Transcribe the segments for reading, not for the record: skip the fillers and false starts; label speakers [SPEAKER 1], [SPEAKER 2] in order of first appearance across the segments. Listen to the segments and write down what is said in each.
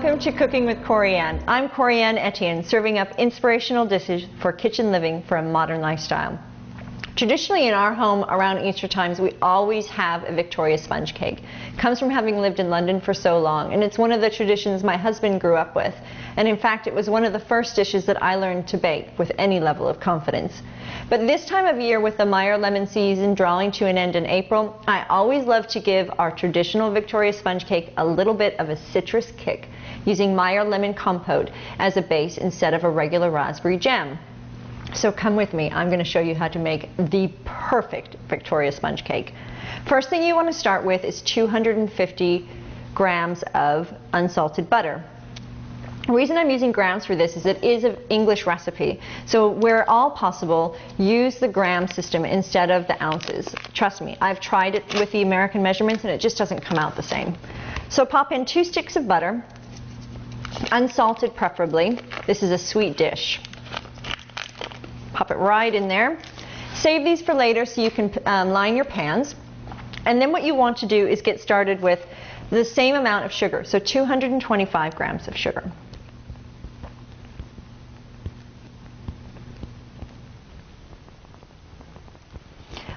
[SPEAKER 1] Welcome to Cooking with Corianne. I'm Corianne Etienne, serving up inspirational dishes for kitchen living for a modern lifestyle. Traditionally in our home around Easter times, we always have a Victoria sponge cake. It comes from having lived in London for so long, and it's one of the traditions my husband grew up with. And in fact, it was one of the first dishes that I learned to bake with any level of confidence. But this time of year, with the Meyer lemon season drawing to an end in April, I always love to give our traditional Victoria sponge cake a little bit of a citrus kick, using Meyer lemon compote as a base instead of a regular raspberry jam. So come with me, I'm going to show you how to make the perfect Victoria sponge cake. First thing you want to start with is 250 grams of unsalted butter. The reason I'm using grams for this is it is an English recipe, so where all possible, use the gram system instead of the ounces. Trust me, I've tried it with the American measurements and it just doesn't come out the same. So pop in 2 sticks of butter, unsalted preferably. This is a sweet dish. Pop it right in there. Save these for later so you can line your pans. And then what you want to do is get started with the same amount of sugar, so 225 grams of sugar.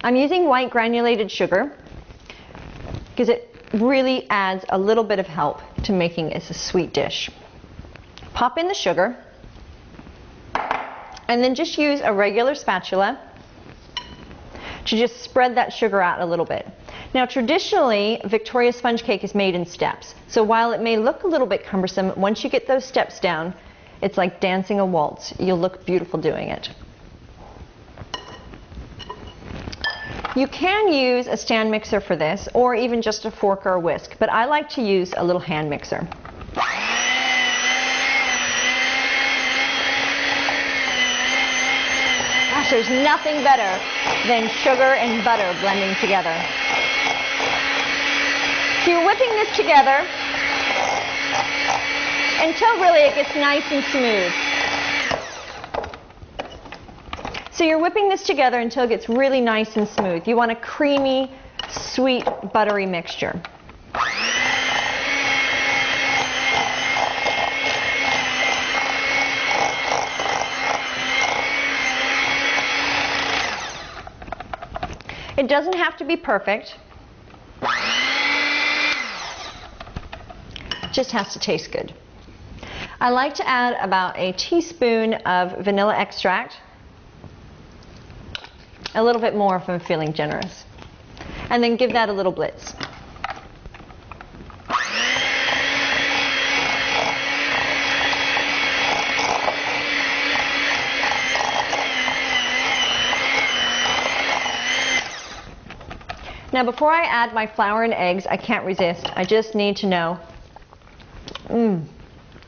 [SPEAKER 1] I'm using white granulated sugar because it really adds a little bit of help to making it a sweet dish. Pop in the sugar. And then just use a regular spatula to just spread that sugar out a little bit. Now traditionally, Victoria sponge cake is made in steps. So while it may look a little bit cumbersome, once you get those steps down, it's like dancing a waltz. You'll look beautiful doing it. You can use a stand mixer for this, or even just a fork or a whisk, but I like to use a little hand mixer. There's nothing better than sugar and butter blending together. So you're whipping this together until really it gets nice and smooth. So you're whipping this together until it gets really nice and smooth. You want a creamy, sweet, buttery mixture. It doesn't have to be perfect. It just has to taste good. I like to add about a teaspoon of vanilla extract. A little bit more if I'm feeling generous. And then give that a little blitz. Now before I add my flour and eggs, I can't resist. I just need to know,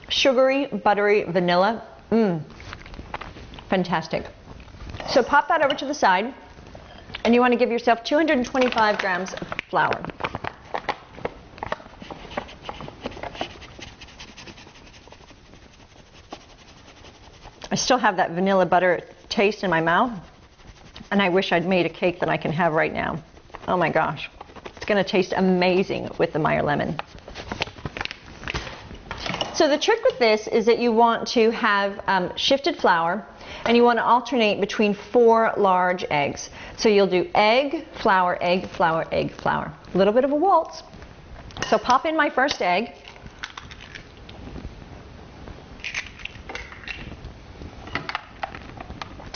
[SPEAKER 1] sugary, buttery vanilla, fantastic. So pop that over to the side, and you want to give yourself 225 grams of flour. I still have that vanilla butter taste in my mouth, and I wish I'd made a cake that I can have right now. Oh my gosh, it's going to taste amazing with the Meyer lemon. So the trick with this is that you want to have shifted flour, and you want to alternate between 4 large eggs. So you'll do egg, flour, egg, flour, egg, flour. A little bit of a waltz. So pop in my first egg.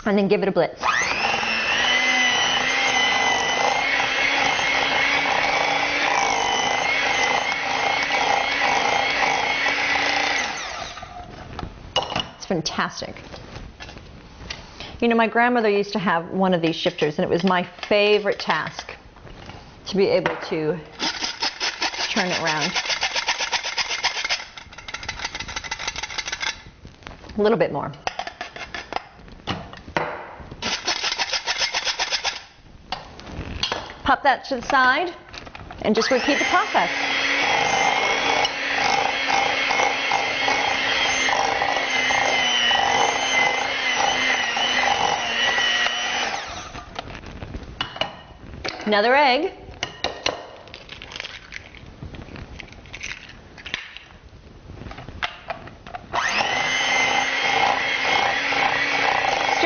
[SPEAKER 1] And then give it a blitz. Fantastic. You know, my grandmother used to have one of these shifters, and it was my favorite task to be able to turn it around. A little bit more. Pop that to the side and just repeat the process. Another egg.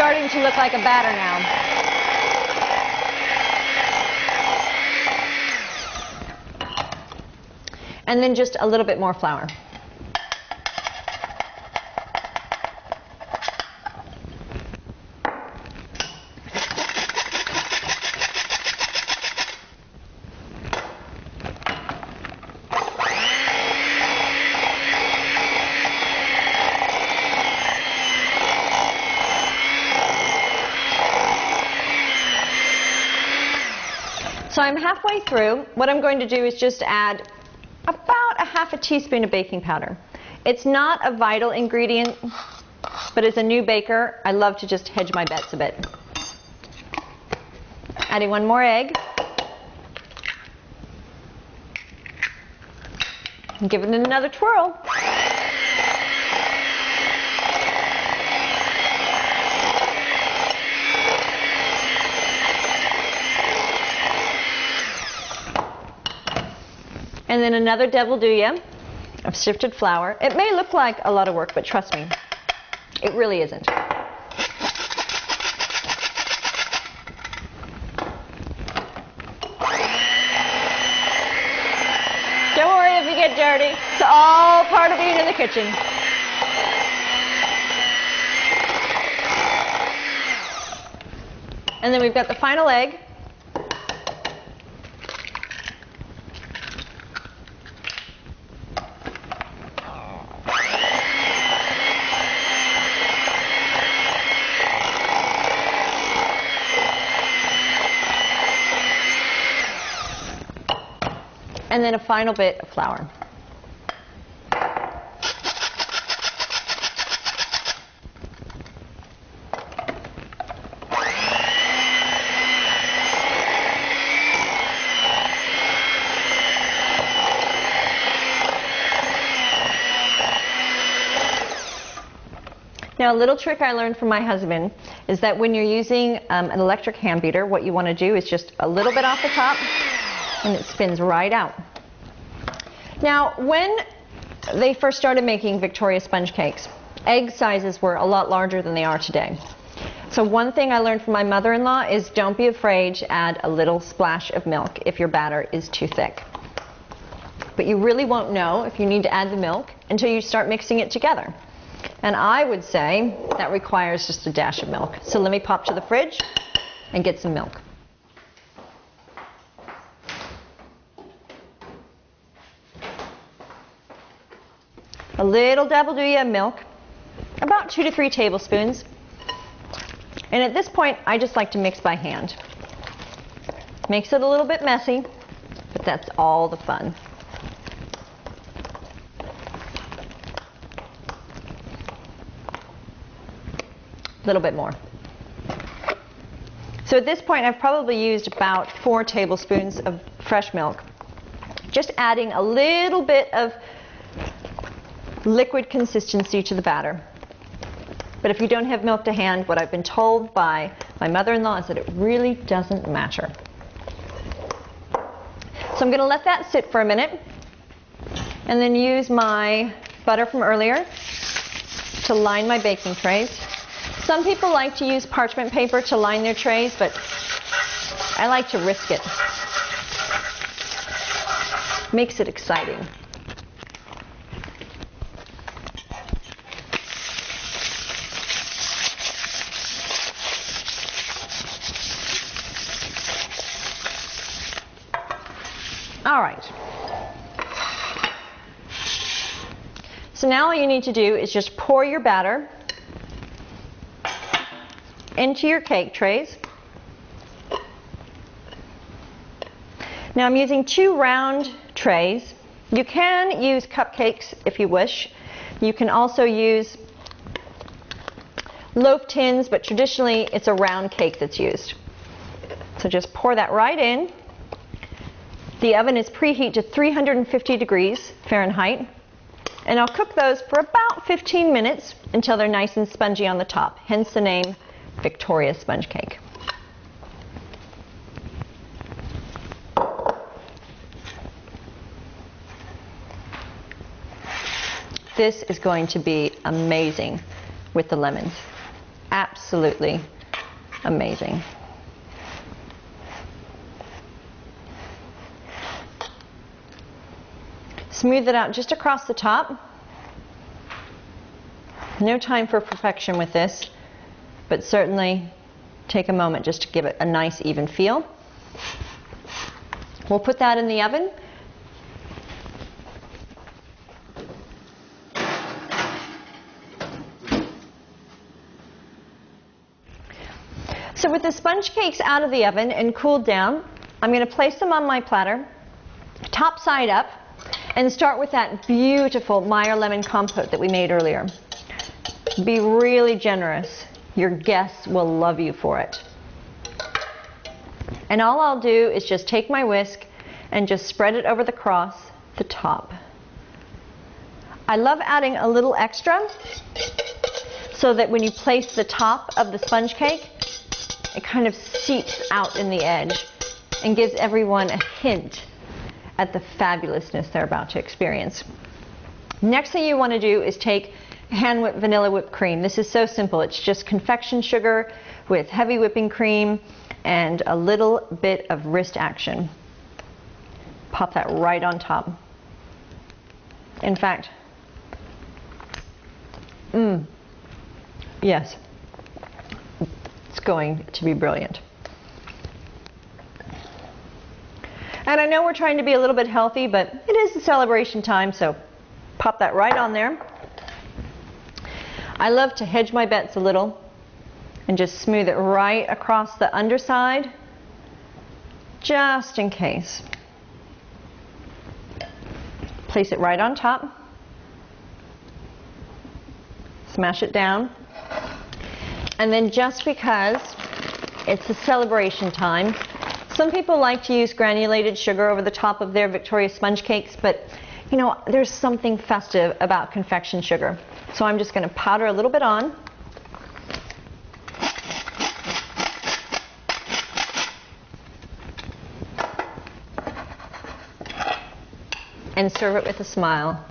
[SPEAKER 1] starting to look like a batter now. And then just a little bit more flour. So I'm halfway through. What I'm going to do is just add about a half a teaspoon of baking powder. It's not a vital ingredient, but as a new baker, I love to just hedge my bets a bit. Adding one more egg. And give it another twirl. And then another devil do ya of sifted flour. It may look like a lot of work, but trust me, it really isn't. Don't worry if you get dirty. It's all part of being in the kitchen. And then we've got the final egg. And then a final bit of flour. Now, a little trick I learned from my husband is that when you're using an electric hand beater, what you want to do is just a little bit off the top, and it spins right out. Now, when they first started making Victoria sponge cakes, egg sizes were a lot larger than they are today. So one thing I learned from my mother-in-law is don't be afraid to add a little splash of milk if your batter is too thick. But you really won't know if you need to add the milk until you start mixing it together. And I would say that requires just a dash of milk. So let me pop to the fridge and get some milk. A little devil do ya of milk, about 2 to 3 tablespoons. And at this point, I just like to mix by hand. Makes it a little bit messy, but that's all the fun. A little bit more. So at this point, I've probably used about 4 tablespoons of fresh milk. Just adding a little bit of liquid consistency to the batter. But if you don't have milk to hand, what I've been told by my mother-in-law is that it really doesn't matter. So I'm going to let that sit for a minute and then use my butter from earlier to line my baking trays. Some people like to use parchment paper to line their trays, but I like to risk it. Makes it exciting. All right. So now all you need to do is just pour your batter into your cake trays. Now I'm using 2 round trays. You can use cupcakes if you wish. You can also use loaf tins, but traditionally it's a round cake that's used. So just pour that right in. The oven is preheat to 350 degrees Fahrenheit, and I'll cook those for about 15 minutes until they're nice and spongy on the top, hence the name Victoria sponge cake. This is going to be amazing with the lemons. absolutely amazing. Smooth it out just across the top. No time for perfection with this, but certainly take a moment just to give it a nice even feel. We'll put that in the oven. So with the sponge cakes out of the oven and cooled down, I'm going to place them on my platter, top side up, and start with that beautiful Meyer lemon compote that we made earlier. Be really generous. Your guests will love you for it. And all I'll do is just take my whisk and just spread it over the top. I love adding a little extra so that when you place the top of the sponge cake, it kind of seeps out in the edge and gives everyone a hint at the fabulousness they're about to experience. Next thing you want to do is take hand-whipped vanilla whipped cream. This is so simple. It's just confection sugar with heavy whipping cream and a little bit of wrist action. Pop that right on top. In fact, yes, it's going to be brilliant. And I know we're trying to be a little bit healthy, but it is the celebration time, so pop that right on there. I love to hedge my bets a little and just smooth it right across the underside, just in case. Place it right on top. Smash it down. And then just because it's a celebration time, some people like to use granulated sugar over the top of their Victoria sponge cakes, but you know, there's something festive about confection sugar. So I'm just going to powder a little bit on. And serve it with a smile.